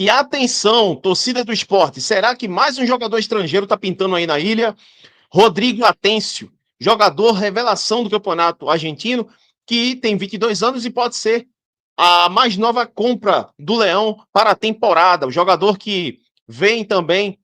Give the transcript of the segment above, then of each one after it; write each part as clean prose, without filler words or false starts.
E atenção, torcida do esporte, será que mais um jogador estrangeiro está pintando aí na ilha? Rodrigo Atencio, jogador revelação do campeonato argentino, que tem 22 anos e pode ser a mais nova compra do Leão para a temporada. O jogador que vem também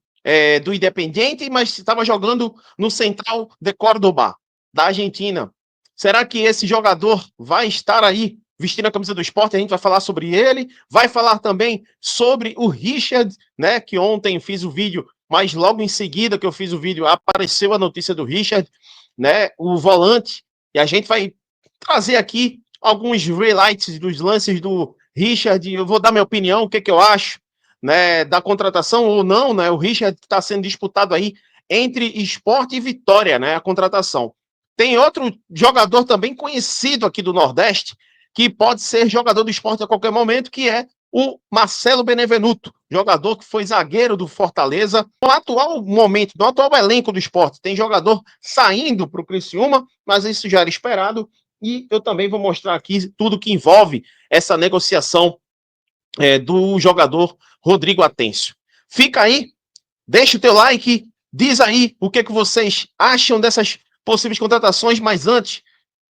do Independiente, mas estava jogando no Central de Córdoba, da Argentina. Será que esse jogador vai estar aí vestindo a camisa do esporte? A gente vai falar sobre ele, vai falar também sobre o Richard, né, que ontem fiz o vídeo, mas logo em seguida que eu fiz o vídeo, apareceu a notícia do Richard, né, o volante, e a gente vai trazer aqui alguns highlights dos lances do Richard. Eu vou dar minha opinião, o que eu acho, né, da contratação ou não, né? O Richard está sendo disputado aí entre Sport e Vitória, né? A contratação. Tem outro jogador também conhecido aqui do Nordeste, que pode ser jogador do Sport a qualquer momento, que é o Marcelo Benevenuto, jogador que foi zagueiro do Fortaleza. No atual momento, no atual elenco do Sport, tem jogador saindo para o Criciúma, mas isso já era esperado. E eu também vou mostrar aqui tudo que envolve essa negociação do jogador Rodrigo Atencio. Fica aí, deixa o teu like, diz aí o que vocês acham dessas possíveis contratações, mas antes,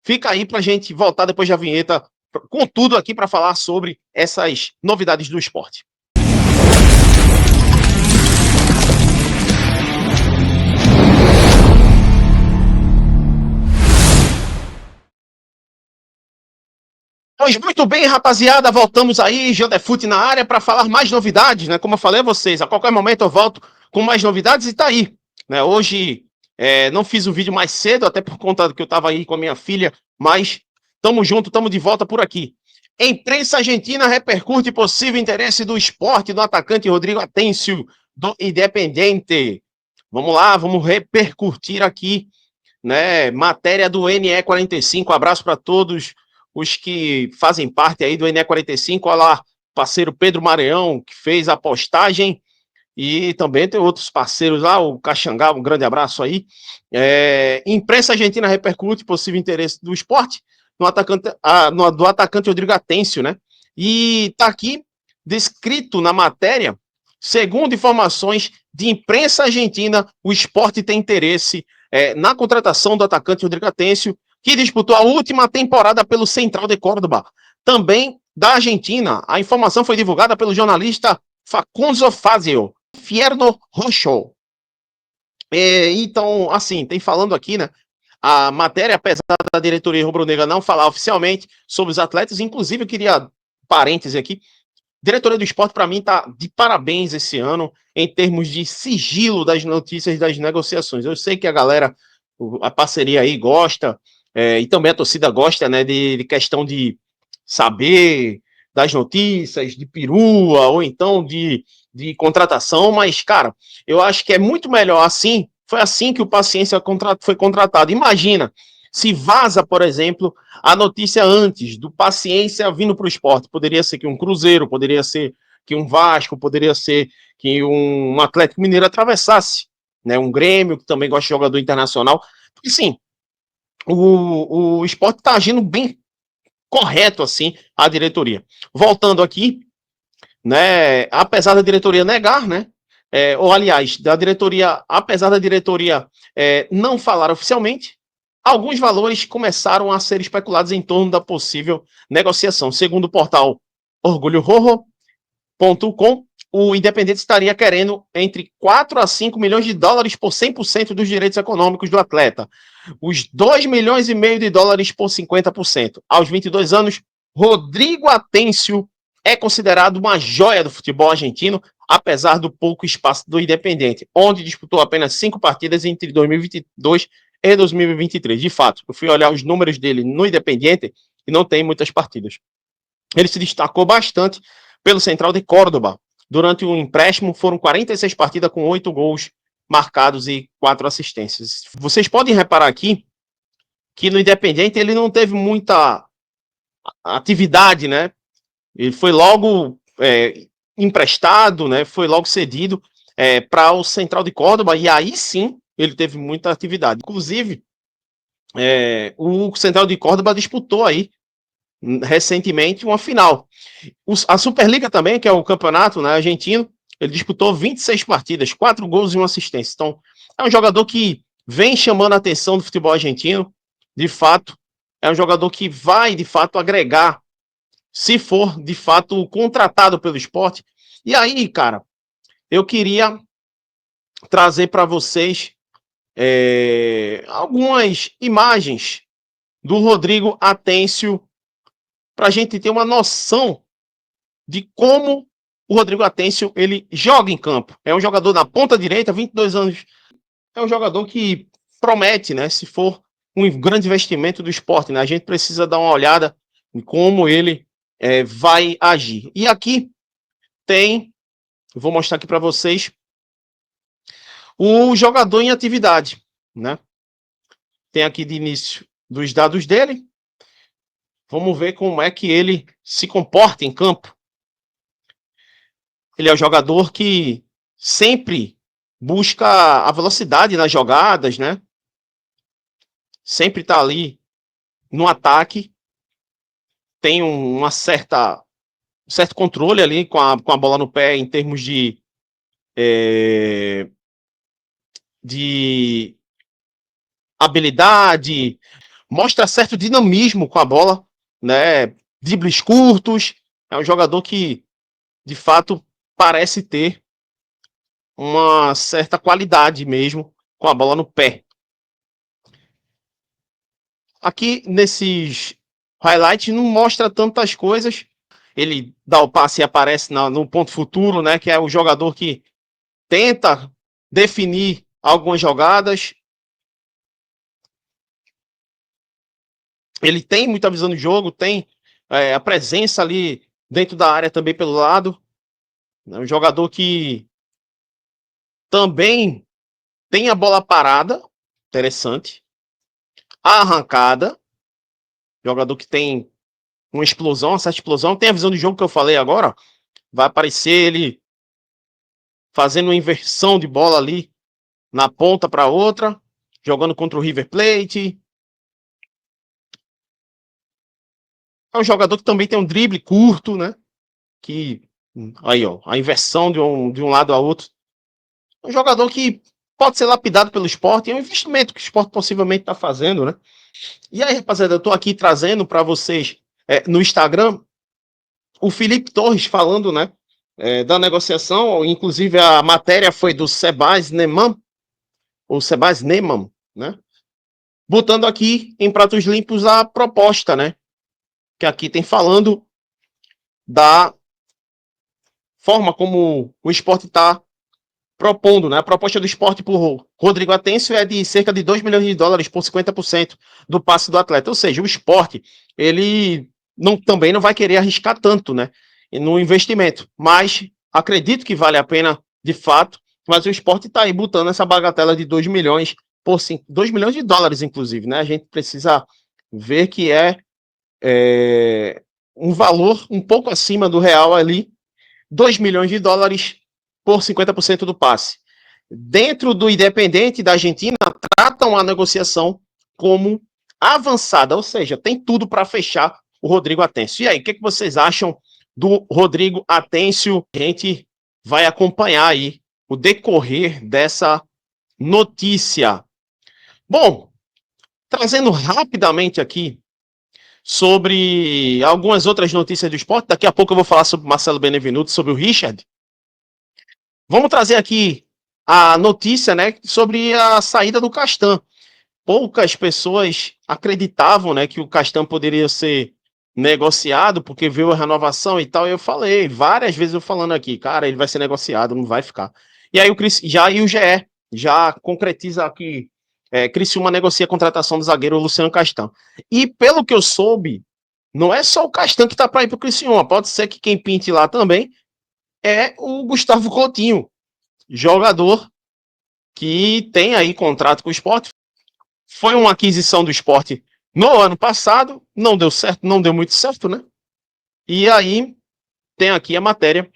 fica aí para a gente voltar depois da vinheta com tudo aqui para falar sobre essas novidades do esporte. Pois muito bem, rapaziada, voltamos aí, Jandefute na área, para falar mais novidades, né? Como eu falei a vocês, a qualquer momento eu volto com mais novidades e tá aí, né? Hoje não fiz o vídeo mais cedo, até por conta que eu tava aí com a minha filha, mas tamo junto, tamo de volta por aqui. Imprensa argentina repercute possível interesse do esporte do atacante Rodrigo Atencio, do Independiente. Vamos lá, vamos repercutir aqui, né? Matéria do NE45, abraço para todos os que fazem parte aí do NE45, olha lá, parceiro Pedro Maranhão, que fez a postagem, e também tem outros parceiros lá, o Caxangá, um grande abraço aí. Imprensa argentina repercute possível interesse do esporte do atacante Rodrigo Atencio, né? E tá aqui descrito na matéria, segundo informações de imprensa argentina, o esporte tem interesse na contratação do atacante Rodrigo Atencio, que disputou a última temporada pelo Central de Córdoba, também da Argentina. A informação foi divulgada pelo jornalista Facundo Fazio, Fierno Rocho. Então, assim, tem falando aqui, né? A matéria, apesar da diretoria rubro-negra não falar oficialmente sobre os atletas, inclusive eu queria parêntese aqui, diretoria do esporte, para mim, tá de parabéns esse ano em termos de sigilo das notícias das negociações. Eu sei que a galera, a parceria aí gosta, e também a torcida gosta, né, de questão de saber das notícias, de perua, ou então de contratação, mas, cara, eu acho que é muito melhor assim. Foi assim que o Paciência foi contratado. Imagina se vaza, por exemplo, a notícia antes do Paciência vindo para o esporte. Poderia ser que um Cruzeiro, poderia ser que um Vasco, poderia ser que um Atlético Mineiro atravessasse, né? Um Grêmio, que também gosta de jogador internacional. E sim, o esporte está agindo bem correto, assim, a diretoria. Voltando aqui, né? Apesar da diretoria negar, né? Ou aliás, da diretoria, apesar da diretoria não falar oficialmente, alguns valores começaram a ser especulados em torno da possível negociação. Segundo o portal orgulhorojo.com, o Independente estaria querendo entre 4 a 5 milhões de dólares por 100% dos direitos econômicos do atleta. Os 2 milhões e meio de dólares por 50%. Aos 22 anos, Rodrigo Atencio é considerado uma joia do futebol argentino, apesar do pouco espaço do Independente, onde disputou apenas 5 partidas entre 2022 e 2023. De fato, eu fui olhar os números dele no Independiente e não tem muitas partidas. Ele se destacou bastante pelo Central de Córdoba. Durante o empréstimo, foram 46 partidas com 8 gols marcados e 4 assistências. Vocês podem reparar aqui que no Independiente ele não teve muita atividade, né? Ele foi logo emprestado, né? Foi logo cedido para o Central de Córdoba, e aí sim ele teve muita atividade. Inclusive, o Central de Córdoba disputou aí recentemente uma final. A Superliga também, que é o campeonato, né, argentino, ele disputou 26 partidas, 4 gols e 1 assistência. Então, é um jogador que vem chamando a atenção do futebol argentino, de fato. É um jogador que vai, de fato, agregar, se for, de fato, contratado pelo esporte. E aí, cara, eu queria trazer para vocês algumas imagens do Rodrigo Atencio para a gente ter uma noção de como o Rodrigo Atencio ele joga em campo. É um jogador na ponta direita, 22 anos. É um jogador que promete, né? Se for um grande investimento do esporte, né? A gente precisa dar uma olhada em como ele vai agir. E aqui tem, vou mostrar aqui para vocês, o jogador em atividade, né? Tem aqui de início dos dados dele. Vamos ver como é que ele se comporta em campo. Ele é um jogador que sempre busca a velocidade nas jogadas, né? Sempre está ali no ataque, tem um certo controle ali com a bola no pé em termos de habilidade, mostra certo dinamismo com a bola, né? Dribles curtos, é um jogador que de fato parece ter uma certa qualidade mesmo com a bola no pé. Aqui nesses highlights não mostra tantas coisas. Ele dá o passe e aparece no ponto futuro, né? Que é o jogador que tenta definir algumas jogadas. Ele tem muita visão de jogo, tem a presença ali dentro da área também pelo lado. É um jogador que também tem a bola parada, interessante. A arrancada, jogador que tem uma explosão, uma certa explosão. Tem a visão de jogo que eu falei agora. Vai aparecer ele fazendo uma inversão de bola ali na ponta para outra, jogando contra o River Plate. É um jogador que também tem um drible curto, né? Que aí, ó, a inversão de um lado a outro. É um jogador que pode ser lapidado pelo esporte, é um investimento que o esporte possivelmente está fazendo, né? E aí, rapaziada, eu estou aqui trazendo para vocês no Instagram o Felipe Torres falando, né? Da negociação, inclusive a matéria foi do Sebas Neman, ou Sebas Neman, né? Botando aqui em pratos limpos a proposta, né? Que aqui tem falando da forma como o esporte está propondo, né? A proposta do esporte por Rodrigo Atencio é de cerca de 2 milhões de dólares por 50% do passe do atleta. Ou seja, o esporte, ele também não vai querer arriscar tanto, né? No investimento. Mas acredito que vale a pena, de fato, mas o esporte está aí botando essa bagatela de 2 milhões por 2 milhões de dólares, inclusive, né? A gente precisa ver que um valor um pouco acima do real ali, 2 milhões de dólares por 50% do passe. Dentro do Independente da Argentina, tratam a negociação como avançada, ou seja, tem tudo para fechar o Rodrigo Atencio. E aí, o que vocês acham do Rodrigo Atencio? A gente vai acompanhar aí o decorrer dessa notícia. Bom, trazendo rapidamente aqui sobre algumas outras notícias do esporte. Daqui a pouco eu vou falar sobre Marcelo Benevenuto, sobre o Richard. Vamos trazer aqui a notícia, né, sobre a saída do Castan. Poucas pessoas acreditavam, né, que o Castan poderia ser negociado, porque veio a renovação e tal. E eu falei, várias vezes eu falando aqui, cara, ele vai ser negociado, não vai ficar. E aí o GE já concretiza que Criciúma negocia a contratação do zagueiro Luciano Castan. E pelo que eu soube, não é só o Castan que tá para ir pro Criciúma, pode ser que quem pinte lá também é o Gustavo Coutinho, jogador que tem aí contrato com o Sport. Foi uma aquisição do Sport no ano passado, não deu certo, não deu muito certo, né? E aí tem aqui a matéria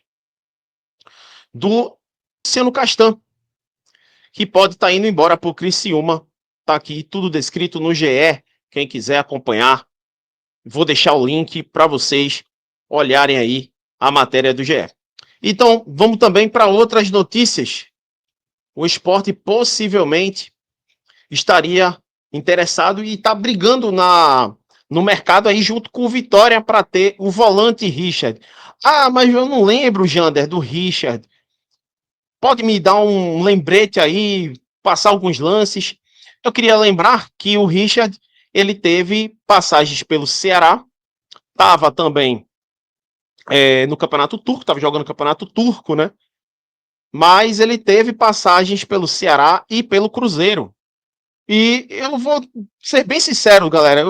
do Luciano Castan, que pode estar indo embora pro Criciúma. Tá aqui tudo descrito no GE, quem quiser acompanhar. Vou deixar o link para vocês olharem aí a matéria do GE. Então, vamos também para outras notícias. O Sport possivelmente estaria interessado e está brigando no mercado aí junto com o Vitória para ter o volante Richard. Ah, mas eu não lembro, Jander, do Richard. Pode me dar um lembrete aí, passar alguns lances? Eu queria lembrar que o Richard, ele teve passagens pelo Ceará, estava também no Campeonato Turco, estava jogando no Campeonato Turco, né? Mas ele teve passagens pelo Ceará e pelo Cruzeiro. E eu vou ser bem sincero, galera.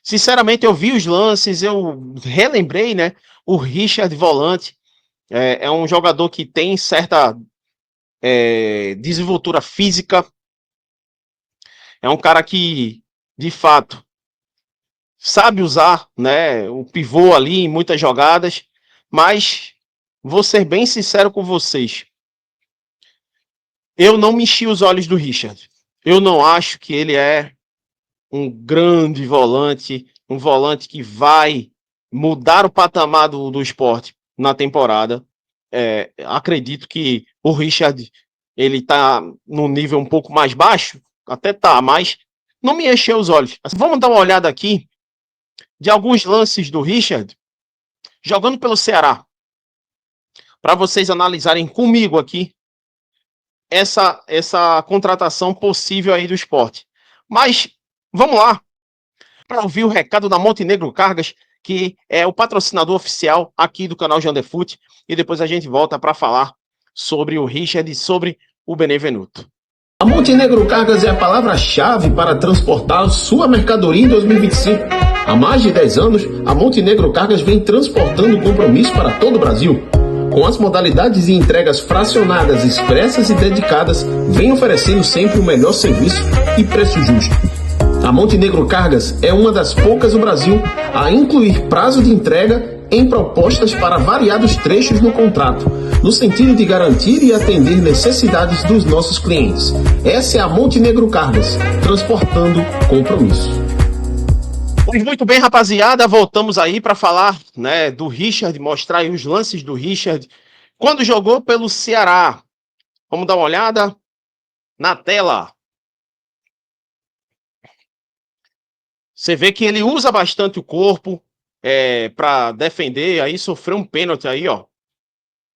Sinceramente, eu vi os lances, eu relembrei, né? O Richard volante é um jogador que tem certa desenvoltura física. É um cara que, de fato, sabe usar, né, o pivô ali em muitas jogadas. Mas vou ser bem sincero com vocês. Eu não me enchi os olhos do Richard. Eu não acho que ele é um grande volante, um volante que vai mudar o patamar do esporte na temporada. Acredito que o Richard ele tá num nível um pouco mais baixo, até tá, mas não me encheu os olhos. Vamos dar uma olhada aqui de alguns lances do Richard jogando pelo Ceará, para vocês analisarem comigo aqui essa contratação possível aí do esporte. Mas vamos lá, para ouvir o recado da Montenegro Cargas, que é o patrocinador oficial aqui do canal Janderfoot, e depois a gente volta para falar sobre o Richard e sobre o Benevenuto. A Montenegro Cargas é a palavra-chave para transportar sua mercadoria em 2025. Há mais de 10 anos, a Montenegro Cargas vem transportando compromisso para todo o Brasil. Com as modalidades de entregas fracionadas, expressas e dedicadas, vem oferecendo sempre o melhor serviço e preço justo. A Montenegro Cargas é uma das poucas no Brasil a incluir prazo de entrega em propostas para variados trechos no contrato, no sentido de garantir e atender necessidades dos nossos clientes. Essa é a Montenegro Cargas, transportando compromisso. Pois muito bem, rapaziada, voltamos aí para falar, né, do Richard, mostrar aí os lances do Richard quando jogou pelo Ceará. Vamos dar uma olhada na tela. Você vê que ele usa bastante o corpo para defender, aí sofreu um pênalti aí, ó.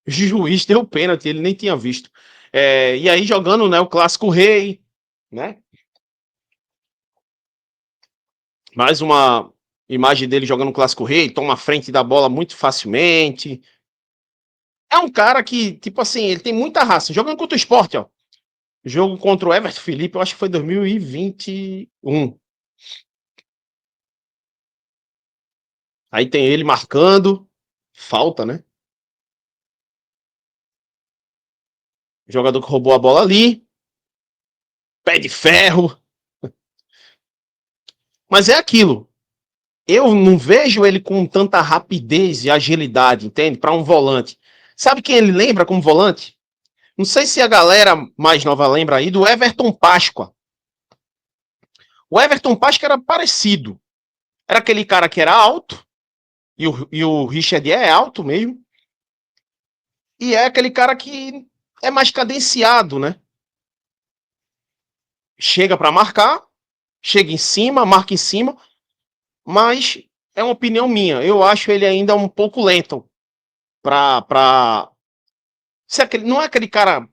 O juiz deu pênalti, ele nem tinha visto. E aí jogando, né, o Clássico Rei, né? Mais uma imagem dele jogando o Clássico Rei, toma a frente da bola muito facilmente. É um cara que, tipo assim, ele tem muita raça. Jogando contra o Sport, ó. Jogo contra o Everton Felipe, eu acho que foi 2021. Aí tem ele marcando. Falta, né? O jogador que roubou a bola ali. Pé de ferro. Mas é aquilo. Eu não vejo ele com tanta rapidez e agilidade, entende? Para um volante. Sabe quem ele lembra como volante? Não sei se a galera mais nova lembra aí do Everton Páscoa. O Everton Páscoa era parecido. Era aquele cara que era alto, e o Richard é alto mesmo, e é aquele cara que é mais cadenciado, né? Chega para marcar, chega em cima, marca em cima, mas é uma opinião minha. Eu acho ele ainda um pouco lento para não é aquele cara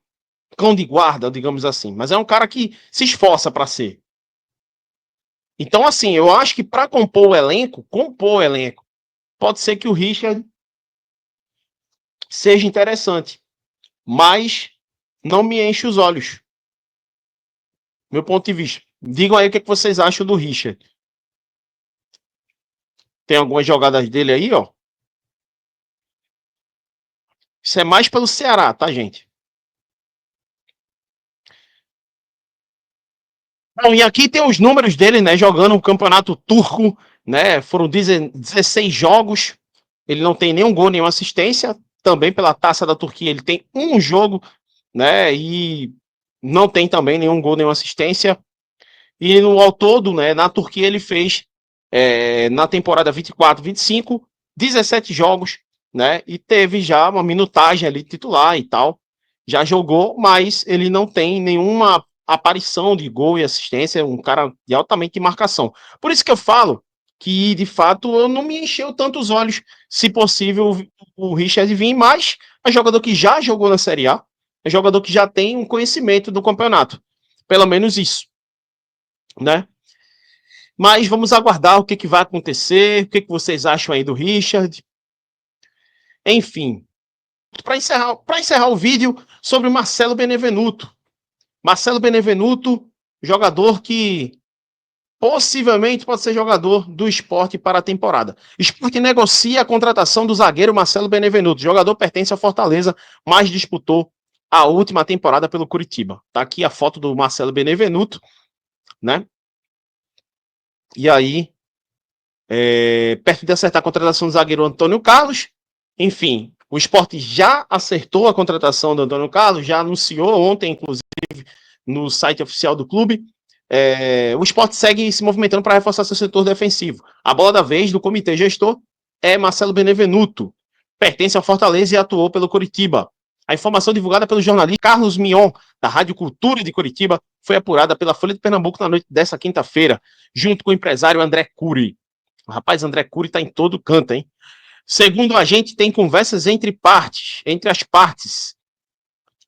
cão de guarda, digamos assim, mas é um cara que se esforça para ser. Então, assim, eu acho que para compor o elenco, pode ser que o Richard seja interessante, mas não me enche os olhos. Meu ponto de vista. Digam aí o que vocês acham do Richard. Tem algumas jogadas dele aí, ó. Isso é mais pelo Ceará, tá, gente? Bom, e aqui tem os números dele, né? Jogando o campeonato turco, né? Foram 16 jogos. Ele não tem nenhum gol, nenhuma assistência. Também pela Taça da Turquia, ele tem um jogo, né? E não tem também nenhum gol, nenhuma assistência. E no ao todo, né? Na Turquia ele fez na temporada 24-25, 17 jogos, né? E teve já uma minutagem ali titular e tal. Já jogou, mas ele não tem nenhuma aparição de gol e assistência, é um cara de altamente marcação. Por isso que eu falo que, de fato, não me encheu tanto os olhos, se possível, o Richard vir, mas é jogador que já jogou na Série A, é jogador que já tem um conhecimento do campeonato. Pelo menos isso, né? Mas vamos aguardar o que vai acontecer, o que vocês acham aí do Richard. Enfim, para encerrar o vídeo sobre o Marcelo Benevenuto. Marcelo Benevenuto, jogador que possivelmente pode ser jogador do Sport para a temporada. Sport negocia a contratação do zagueiro Marcelo Benevenuto. O jogador pertence ao Fortaleza, mas disputou a última temporada pelo Curitiba. Tá aqui a foto do Marcelo Benevenuto, né? E aí, perto de acertar a contratação do zagueiro Antônio Carlos. Enfim, o Sport já acertou a contratação do Antônio Carlos, já anunciou ontem, inclusive, no site oficial do clube. O Sport segue se movimentando para reforçar seu setor defensivo. A bola da vez do comitê gestor é Marcelo Benevenuto. Pertence ao Fortaleza e atuou pelo Curitiba. A informação divulgada pelo jornalista Carlos Mion, da Rádio Cultura de Curitiba, foi apurada pela Folha de Pernambuco na noite dessa quinta-feira, junto com o empresário André Cury. O rapaz André Cury tá em todo canto, hein? Segundo a gente, tem conversas entre as partes.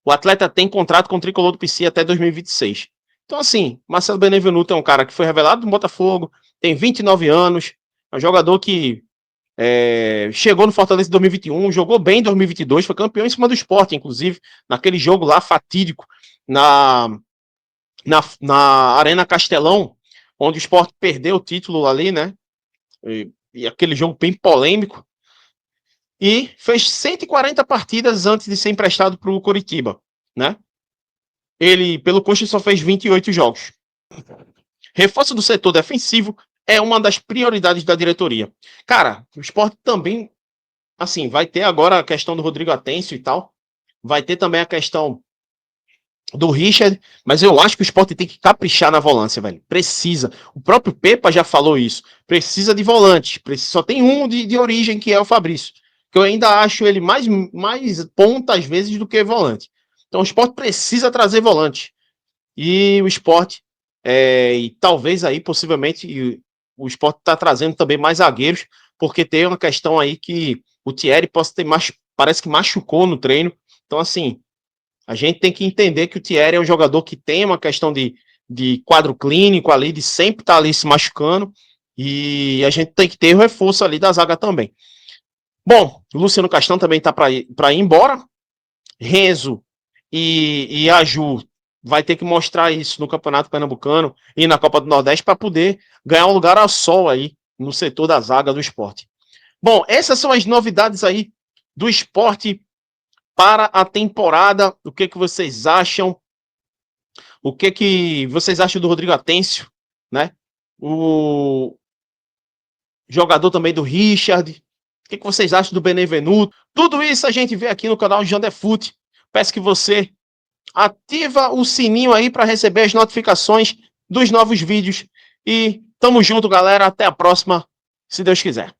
O atleta tem contrato com o Tricolor do PC até 2026. Então, assim, Marcelo Benevenuto é um cara que foi revelado do Botafogo, tem 29 anos, é um jogador que chegou no Fortaleza em 2021, jogou bem em 2022, foi campeão em cima do Sport, inclusive, naquele jogo lá fatídico, na Arena Castelão, onde o Sport perdeu o título ali, né? E aquele jogo bem polêmico. E fez 140 partidas antes de ser emprestado para o Curitiba, né? Ele, pelo Coxa, só fez 28 jogos. Reforço do setor defensivo é uma das prioridades da diretoria. Cara, o Sport também, assim, vai ter agora a questão do Rodrigo Atencio e tal, vai ter também a questão do Richard, mas eu acho que o Sport tem que caprichar na volância, velho. Precisa. O próprio Pepa já falou isso. Precisa de volante. Só tem um de origem, que é o Fabrício. Que eu ainda acho ele mais ponta, às vezes, do que volante. Então o Sport precisa trazer volante. E o Sport, e talvez aí, possivelmente, o Sport está trazendo também mais zagueiros, porque tem uma questão aí que o Thierry parece que machucou no treino. Então, assim, a gente tem que entender que o Thierry é um jogador que tem uma questão de quadro clínico ali, de sempre estar ali se machucando, e a gente tem que ter o reforço ali da zaga também. Bom, o Luciano Castan também está para ir embora. Renzo e a Ju vai ter que mostrar isso no Campeonato Pernambucano e na Copa do Nordeste para poder ganhar um lugar ao sol aí no setor da zaga do Sport. Bom, essas são as novidades aí do Sport para a temporada. O que vocês acham? O que vocês acham do Rodrigo Atencio, né? O jogador também do Richard. O que vocês acham do Benevenuto? Tudo isso a gente vê aqui no canal Jandefute. Peço que você ativa o sininho aí para receber as notificações dos novos vídeos. E tamo junto, galera. Até a próxima, se Deus quiser.